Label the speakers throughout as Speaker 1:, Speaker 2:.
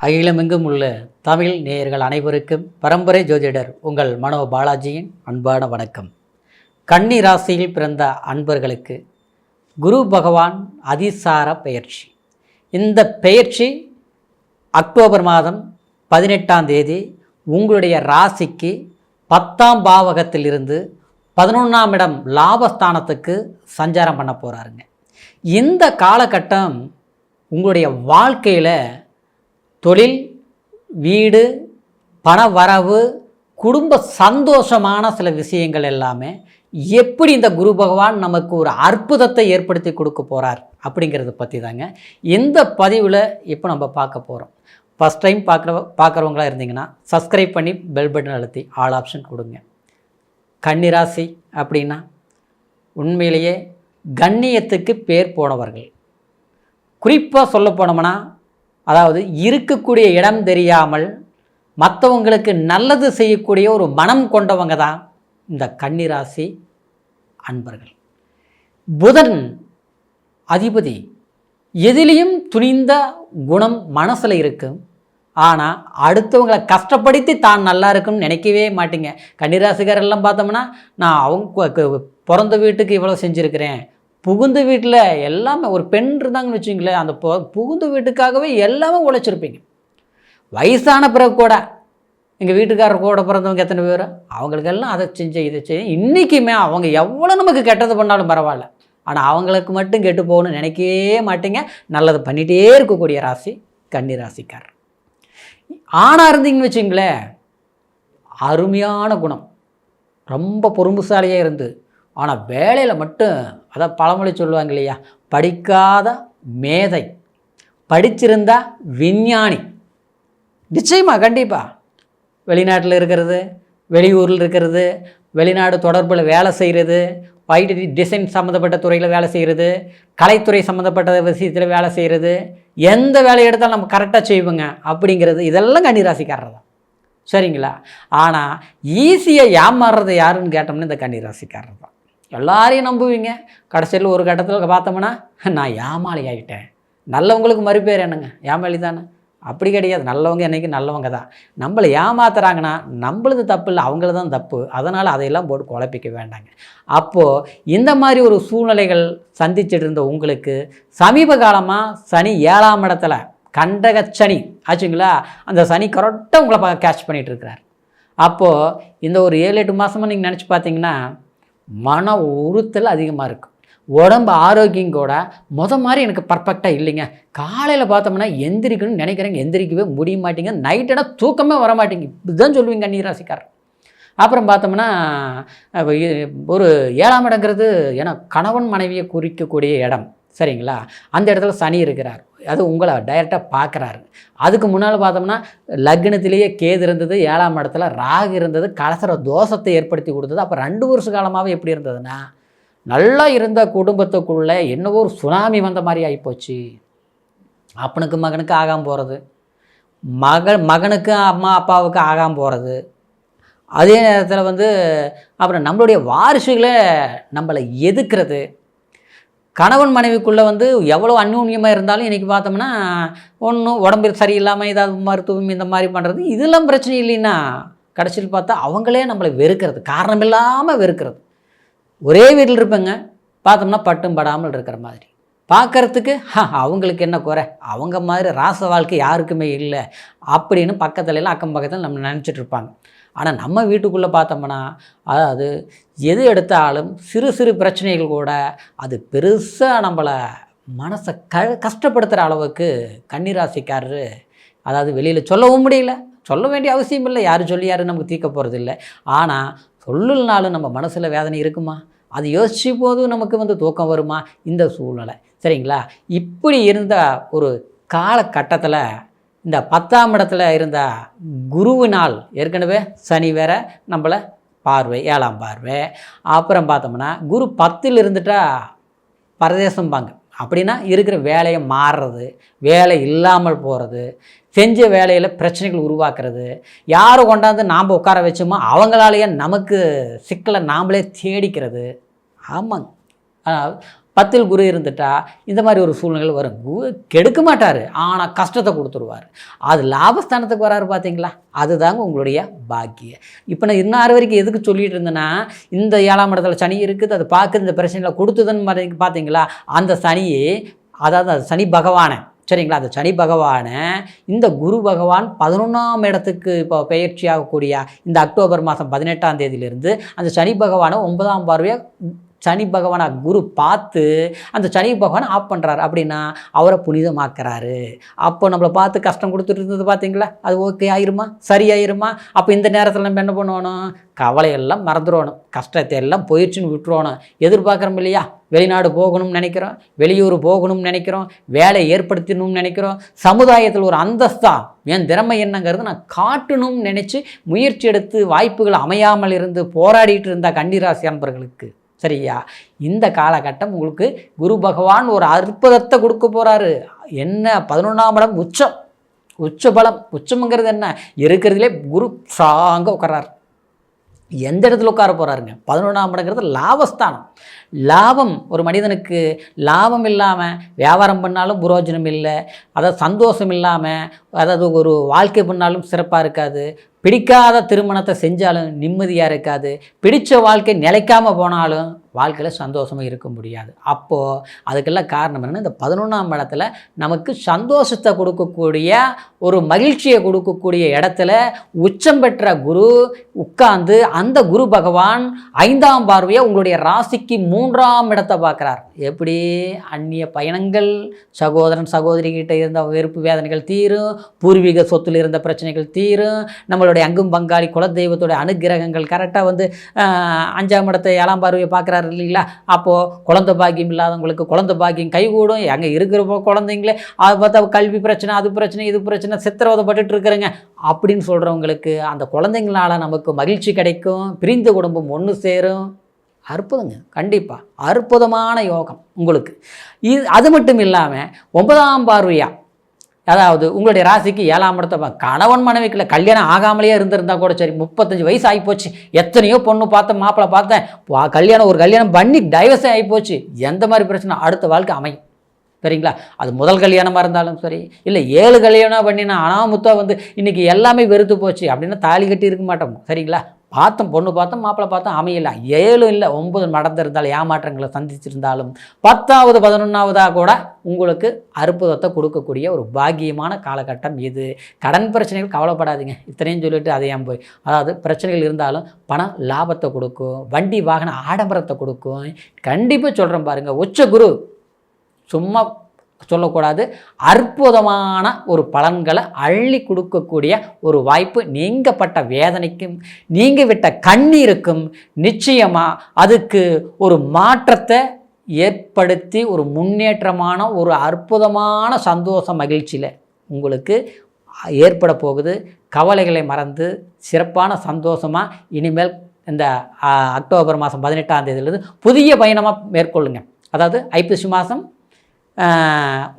Speaker 1: அகிலமெங்கும் உள்ள தமிழ் நேயர்கள் அனைவருக்கும் பரம்பரை ஜோதிடர் உங்கள் மனோ பாலாஜியின் அன்பான வணக்கம். கன்னி ராசியில் பிறந்த அன்பர்களுக்கு குரு பகவான் அதிசார பெயர்ச்சி. இந்த பெயர்ச்சி அக்டோபர் மாதம் 18ஆம் தேதி உங்களுடைய ராசிக்கு 10ஆம் பாவகத்திலிருந்து 11ஆம் இடம் லாபஸ்தானத்துக்கு சஞ்சாரம் பண்ண போகிறாருங்க. இந்த காலகட்டம் உங்களுடைய வாழ்க்கையில் தொழில், வீடு, பண வரவு, குடும்ப சந்தோஷமான சில விஷயங்கள் எல்லாமே எப்படி இந்த குரு பகவான் நமக்கு ஒரு அற்புதத்தை ஏற்படுத்தி கொடுக்க போகிறார் அப்படிங்கிறத பற்றி தாங்க இந்த பதிவில் இப்போ நம்ம பார்க்க போகிறோம். ஃபஸ்ட் டைம் பார்க்குறவங்களா இருந்தீங்கன்னா சப்ஸ்கிரைப் பண்ணி பெல் பட்டன் அழுத்தி ஆல் ஆப்ஷன் கொடுங்க. கன்னிராசி அப்படின்னா உண்மையிலேயே கண்ணியத்துக்கு பேர் போனவர்கள். குறிப்பாக சொல்ல போனோம்னா அதாவது இருக்கக்கூடிய இடம் தெரியாமல் மற்றவங்களுக்கு நல்லது செய்யக்கூடிய ஒரு மனம் கொண்டவங்க தான் இந்த கன்னிராசி அன்பர்கள். புதன் அதிபதி, எதிலையும் துணிந்த குணம் மனசில் இருக்கும். ஆனால் அடுத்தவங்களை கஷ்டப்படுத்தி தான் நல்லா இருக்குன்னு நினைக்கவே மாட்டீங்க. கன்னிராசிக்காரெல்லாம் பார்த்தோம்னா நான் அவங்க பிறந்த வீட்டுக்கு இவ்வளோ செஞ்சுருக்கிறேன், புகுந்த வீட்டில் எல்லாமே ஒரு பெண் இருந்தாங்கன்னு வச்சுங்களேன், அந்த புகுந்த வீட்டுக்காகவே எல்லாமே உழைச்சிருப்பீங்க. வயசான பிறகு கூட எங்கள் வீட்டுக்காரர் கூட பிறந்தவங்க எத்தனை பேர், அவங்களுக்கெல்லாம் அதை செஞ்ச இதை செய்ய. இன்றைக்குமே அவங்க எவ்வளோ நமக்கு கெட்டது பண்ணாலும் பரவாயில்ல, ஆனால் அவங்களுக்கு மட்டும் கெட்டு போகணும்னு நினைக்கவே மாட்டீங்க. நல்லது பண்ணிகிட்டே இருக்கக்கூடிய ராசி கன்னி ராசிக்காரர். ஆணாக இருந்தீங்கன்னு வச்சுங்களேன், அருமையான குணம், ரொம்ப பொறுமைசாலியாக இருந்து, ஆனால் வேலையில் மட்டும் அதான் பழமொழி சொல்லுவாங்க இல்லையா, படிக்காத மேதை, படிச்சிருந்தா விஞ்ஞானி. நிச்சயமாக கண்டிப்பாக வெளிநாட்டில் இருக்கிறது, வெளியூரில் இருக்கிறது, வெளிநாடு தொடர்பில் வேலை செய்கிறது, ஐடி டிசைன் சம்மந்தப்பட்ட துறையில் வேலை செய்கிறது, கலைத்துறை சம்மந்தப்பட்ட விஷயத்தில் வேலை செய்கிறது, எந்த வேலையை எடுத்தாலும் நம்ம கரெக்டாக செய்வோங்க அப்படிங்கிறது, இதெல்லாம் கன்னிராசிக்காரர் தான். சரிங்களா? ஆனால் ஈஸியாக ஏமாறுறது யாருன்னு கேட்டோம்னா இந்த கன்னிராசிக்காரர் தான். எல்லாரையும் நம்புவீங்க, கடைசியில் ஒரு கட்டத்தில் பார்த்தோம்னா நான் ஏமாளி ஆகிட்டேன். நல்லவங்களுக்கு மறுபேர் என்னங்க, ஏமாளி தானே? அப்படி கிடையாது. நல்லவங்க என்றைக்கு நல்லவங்க தான். நம்மளை ஏமாத்துறாங்கன்னா நம்மளது தப்பு இல்லை, அவங்களது தான் தப்பு. அதனால் அதையெல்லாம் போட்டு குழப்பிக்க வேண்டாங்க. அப்போது இந்த மாதிரி ஒரு சூழ்நிலைகள் சந்திச்சுட்டு இருந்த உங்களுக்கு சமீப காலமாக சனி 7ஆம் இடத்துல கண்டக சனி ஆச்சுங்களா, அந்த சனி கரெக்டாக உங்களை கேட்ச் பண்ணிகிட்டு இருக்கிறார். அப்போது இந்த ஒரு 7-8 மாதமாக நீங்கள் நினச்சி பார்த்தீங்கன்னா மன உறுத்தல் அதிகமாக இருக்கும். உடம்பு ஆரோக்கியம் கூட மாதிரி எனக்கு பர்ஃபெக்டாக இல்லைங்க. காலையில் பார்த்தோம்னா எந்திரிக்கணும்னு நினைக்கிறேங்க, எந்திரிக்கவே முடிய மாட்டேங்க. நைட்டுனா தூக்கமே வர மாட்டேங்க. இதுதான் சொல்லுவீங்க கன்னிராசிக்காரர். அப்புறம் பார்த்தோம்னா ஒரு 7ஆம் இடங்கிறது ஏன்னா கணவன் மனைவியை குறிக்கக்கூடிய இடம். சரிங்களா? அந்த இடத்துல சனி இருக்கிறார், அது உங்களை டைரெக்டாக பார்க்குறாரு. அதுக்கு முன்னால் பார்த்தோம்னா லக்னத்திலேயே கேது இருந்தது, 7ஆம் இடத்துல ராகு இருந்தது, கலசர தோஷத்தை ஏற்படுத்தி கொடுத்தது. அப்போ 2 வருஷ காலமாகவே எப்படி இருந்ததுன்னா நல்லா இருந்த குடும்பத்துக்குள்ளே என்னவோ ஒரு சுனாமி வந்த மாதிரி ஆகிப்போச்சு. அப்பனுக்கு மகனுக்கு ஆகாமல் போகிறது, மகனுக்கு அம்மா அப்பாவுக்கு ஆகாமல் போகிறது. அதே நேரத்தில் அப்புறம் நம்மளுடைய வாரிசுகளை நம்மளை எதுக்கிறது. கணவன் மனைவிக்குள்ளே எவ்வளோ அந்யூன்யமாக இருந்தாலும் இன்றைக்கி பார்த்தோம்னா ஒன்றும் உடம்பு சரியில்லாமல் ஏதாவது மருத்துவம் இந்த மாதிரி பண்ணுறது, இதெல்லாம் பிரச்சனை இல்லைன்னா கடைசியில் பார்த்தா அவங்களே நம்மளை வெறுக்கிறது, காரணம் இல்லாமல் வெறுக்கிறது. ஒரே வீட்டில் இருப்பேங்க, பார்த்தோம்னா பட்டும் படாமல் இருக்கிற மாதிரி பார்க்குறதுக்கு அவங்களுக்கு என்ன குறை, அவங்க மாதிரி ராச வாழ்க்கை யாருக்குமே இல்லை அப்படின்னு பக்கத்துலலாம் அக்கம் பக்கத்தில் நம்ம நினச்சிட்டு இருப்பாங்க. ஆனால் நம்ம வீட்டுக்குள்ளே பார்த்தோம்னா அதாவது எது எடுத்தாலும் சிறு சிறு பிரச்சனைகள் கூட அது பெருசாக நம்மளை மனசை கஷ்டப்படுத்துகிற அளவுக்கு கன்னிராசிக்காரரு, அதாவது வெளியில் சொல்லவும் முடியல, சொல்ல வேண்டிய அவசியம் இல்லை, யார் சொல்லி யாரும் நமக்கு தீர்க்க போகிறது இல்லை. ஆனால் சொல்லலனாலும் நம்ம மனசில் வேதனை இருக்குமா, அது யோசிச்சு போதும் நமக்கு தூக்கம் வருமா, இந்த சூழ்நிலை. சரிங்களா? இப்படி இருந்த ஒரு காலகட்டத்தில் இந்த 10ஆம் இடத்துல இருந்த குருவினால் ஏற்கனவே சனி வேற நம்மளை பார்வை 7ஆம் பார்வை. அப்புறம் பார்த்தோம்னா குரு 10ல் இருந்துட்டா பரதேசம்பாங்க. அப்படின்னா இருக்கிற வேலையை மாறுறது, வேலை இல்லாமல் போகிறது, செஞ்ச வேலையில் பிரச்சனைகள் உருவாக்குறது, யாரை கொண்டாந்து நாம் உட்கார வச்சோமோ அவங்களாலேயே நமக்கு சிக்கலை நாம்ளே தேடிக்கிறது. ஆமாங்க. 10ல் குரு இருந்துட்டா இந்த மாதிரி ஒரு சூழ்நிலைகள் வரும். கெடுக்க மாட்டார், ஆனால் கஷ்டத்தை கொடுத்துருவார். அது லாபஸ்தானத்துக்கு வராரு பார்த்தீங்களா, அதுதாங்க உங்களுடைய பாக்கியம். இப்போ நான் இன்னாறு வரைக்கும் எதுக்கு சொல்லிட்டு இருந்தேன்னா, இந்த 7ஆம் இடத்துல சனி இருக்குது, அது பார்க்குது, இந்த பிரச்சனைகளை கொடுத்துதுன்னு பார்த்தீங்களா, அந்த சனியே, அதாவது அது சனி பகவானை, சரிங்களா, அந்த சனி பகவானை இந்த குரு பகவான் 11ஆம் இடத்துக்கு இப்போ பெயர்ச்சி ஆகக்கூடிய இந்த அக்டோபர் மாதம் 18ஆம் தேதியிலிருந்து அந்த சனி பகவானை 9ஆம் பார்வையாக சனி பகவானை குரு பார்த்து அந்த சனி பகவானை ஆஃப் பண்ணுறாரு. அப்படின்னா அவரை புனிதமாக்குறாரு. அப்போ நம்மளை பார்த்து கஷ்டம் கொடுத்துட்டு இருந்தது பார்த்தீங்களா, அது ஓகே ஆயிருமா, சரியாயிருமா? அப்போ இந்த நேரத்தில் நம்ம என்ன பண்ணணும், கவலையெல்லாம் மறந்துடணும், கஷ்டத்தை எல்லாம் போயிடுச்சுன்னு விட்டுருவோணும். எதிர்பார்க்குறோம் இல்லையா, வெளிநாடு போகணும்னு நினைக்கிறோம், வெளியூர் போகணும்னு நினைக்கிறோம், வேலை ஏற்படுத்தணும்னு நினைக்கிறோம், சமுதாயத்தில் ஒரு அந்தஸ்தா என் திறமை என்னங்கிறது நான் காட்டணும்னு நினச்சி முயற்சி எடுத்து வாய்ப்புகள் அமையாமல் இருந்து போராடிட்டு இருந்த கன்னிராசி அன்பர்களுக்கு, சரியா, இந்த காலகட்டம் உங்களுக்கு குரு பகவான் ஒரு அற்புதத்தை கொடுக்க போகிறாரு. என்ன, 11ஆம் இடம் உச்ச பலம். உச்சம்ங்கிறது என்ன, இருக்கிறதுலே குரு ஸ்ட்ராங்காக உட்காராரு. எந்த இடத்துல உட்கார போகிறாருங்க, 11ஆம் இடங்கிறது லாபஸ்தானம். லாபம், ஒரு மனிதனுக்கு லாபம் இல்லாமல் வியாபாரம் பண்ணாலும் புரோஜனம் இல்லை, அதாவது சந்தோஷம் இல்லாமல், அதாவது ஒரு வாழ்க்கை பண்ணாலும் சிறப்பாக இருக்காது, பிடிக்காத திருமணத்தை செஞ்சாலும் நிம்மதியாக இருக்காது, பிடித்த வாழ்க்கை நிலைக்காமல் போனாலும் வாழ்க்கையில் சந்தோஷமாக இருக்க முடியாது. அப்போது அதுக்கெல்லாம் காரணம் என்னென்னா, இந்த 11ஆம் இடத்துல நமக்கு சந்தோஷத்தை கொடுக்கக்கூடிய, ஒரு மகிழ்ச்சியை கொடுக்கக்கூடிய இடத்துல உச்சம் பெற்ற குரு உட்கார்ந்து அந்த குரு பகவான் 5ஆம் பார்வையாக உங்களுடைய ராசிக்கு 3ஆம் இடத்தை பார்க்குறார். எப்படி, அந்நிய பயணங்கள், சகோதரன் சகோதரிகிட்ட இருந்த வெறுப்பு வேதனைகள் தீரும், பூர்வீக சொத்தில் இருந்த பிரச்சனைகள் தீரும், நம்மளுடைய அங்கும் பங்காளி குலதெய்வத்துடைய அனுகிரகங்கள் கரெக்டாக வந்து 5ஆம் இடத்தை 7ஆம் பார்வையை பார்க்குறாரு இல்லைங்களா. அப்போது குழந்தை பாக்கியம் இல்லாதவங்களுக்கு குழந்தை பாக்கியம் கைகூடும். அங்கே இருக்கிறப்போ குழந்தைங்களே அதை பார்த்தா கல்வி பிரச்சனை, அது பிரச்சனை, இது பிரச்சனை, சித்திரவதைப்பட்டு இருக்கிறேங்க அப்படின்னு சொல்கிறவங்களுக்கு அந்த குழந்தைங்களால் நமக்கு மகிழ்ச்சி கிடைக்கும், பிரிந்த குடும்பம் ஒன்று சேரும். அற்புதங்க, கண்டிப்பாக அற்புதமான யோகம் உங்களுக்கு. அது மட்டும் இல்லாமல் 9ஆம் பார்வையா, அதாவது உங்களுடைய ராசிக்கு 7ஆம் இடத்தை கணவன் மனைவிக்குள்ள கல்யாணம் ஆகாமலேயே இருந்திருந்தா கூட சரி, 35 வயசு ஆகிப்போச்சு, எத்தனையோ பொண்ணு பார்த்தேன், மாப்பிள்ளை பார்த்தேன், ஒரு கல்யாணம் பண்ணி டைவர்ஸே ஆகிப்போச்சு, எந்த மாதிரி பிரச்சனை அடுத்த வாழ்க்கை அமையும், சரிங்களா. அது முதல் கல்யாணமாக இருந்தாலும் சரி, இல்லை 7 கல்யாணம் பண்ணினா அனாமுத்தாக வந்து இன்றைக்கி எல்லாமே வெறுத்து போச்சு அப்படின்னா தாலி கட்டி இருக்க மாட்டோம், சரிங்களா. பார்த்தோம், பொண்ணு பார்த்தோம், மாப்பிள்ளை பார்த்தோம், அமையல. 7 இல்லை 9 நடந்திருந்தாலும், ஏமாற்றங்களை சந்திச்சிருந்தாலும் 10ஆவது 11ஆவதாக கூட உங்களுக்கு அற்புதத்தை கொடுக்கக்கூடிய ஒரு பாக்கியமான காலகட்டம் இது. கடன் பிரச்சனைகள் கவலைப்படாதீங்க, இத்தனையும் சொல்லிட்டு அதையாம் போய், அதாவது பிரச்சனைகள் இருந்தாலும் பணம் லாபத்தை கொடுக்கும், வண்டி வாகன ஆடம்பரத்தை கொடுக்கும். கண்டிப்பாக சொல்கிறேன் பாருங்கள், உச்ச குரு சும்மா சொல்லக்கூடாது, அற்புதமான ஒரு பலன்களை அள்ளி கொடுக்கக்கூடிய ஒரு வாய்ப்பு. நீங்கப்பட்ட வேதனைக்கும் நீங்கள் விட்ட கண்ணீருக்கும் நிச்சயமாக அதுக்கு ஒரு மாற்றத்தை ஏற்படுத்தி ஒரு முன்னேற்றமான ஒரு அற்புதமான சந்தோஷ மகிழ்ச்சியில் உங்களுக்கு ஏற்பட போகுது. கவலைகளை மறந்து சிறப்பான சந்தோஷமாக இனிமேல் இந்த அக்டோபர் மாதம் 18ஆம் தேதியிலிருந்து புதிய பயணமாக மேற்கொள்ளுங்க. அதாவது ஐப்பசி மாதம்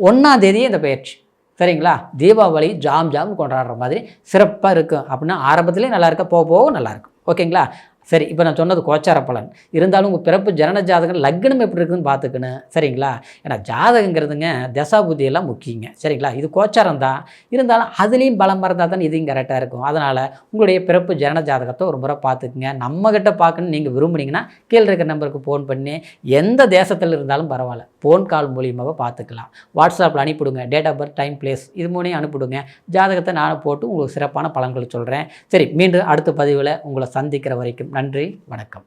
Speaker 1: 1ஆம் தேதியே இந்த பயிற்சி, சரிங்களா. தீபாவளி ஜாம் கொண்டாடுற மாதிரி சிறப்பாக இருக்கும். அப்படின்னா ஆரம்பத்துலேயே நல்லா இருக்க, போக நல்லாயிருக்கும், ஓகேங்களா. சரி, இப்போ நான் சொன்னது கோச்சார பலன். இருந்தாலும் உங்கள் பிறப்பு ஜனன ஜாதகம் லக்னம் எப்படி இருக்குதுன்னு பார்த்துக்கணும், சரிங்களா. ஏன்னா ஜாதகங்கிறதுங்க தசா புத்தியெல்லாம் முக்கியங்க, சரிங்களா. இது கோச்சாரம் தான், இருந்தாலும் அதுலேயும் பலம் இருந்தால் தான் இதையும் கரெக்டாக இருக்கும். அதனால் உங்களுடைய பிறப்பு ஜனன ஜாதகத்தை ஒரு முறை பார்த்துக்குங்க. நம்மக்கிட்ட பார்க்கணுன்னு நீங்கள் விரும்புனீங்கன்னா கீழே இருக்கிற நம்பருக்கு ஃபோன் பண்ணி, எந்த தேசத்தில் இருந்தாலும் பரவாயில்ல, ஃபோன் கால் மூலியமாக பார்த்துக்கலாம். வாட்ஸ்அப்பில் அனுப்பிவிடுங்க, date of birth, time, place, இது மூணையும் அனுப்பிவிடுங்க. ஜாதகத்தை நானும் போட்டு உங்களுக்கு சிறப்பான பலன்கள் சொல்கிறேன். சரி, மீண்டும் அடுத்த பதிவில் உங்களை சந்திக்கிற வரைக்கும் நன்றி, வணக்கம்.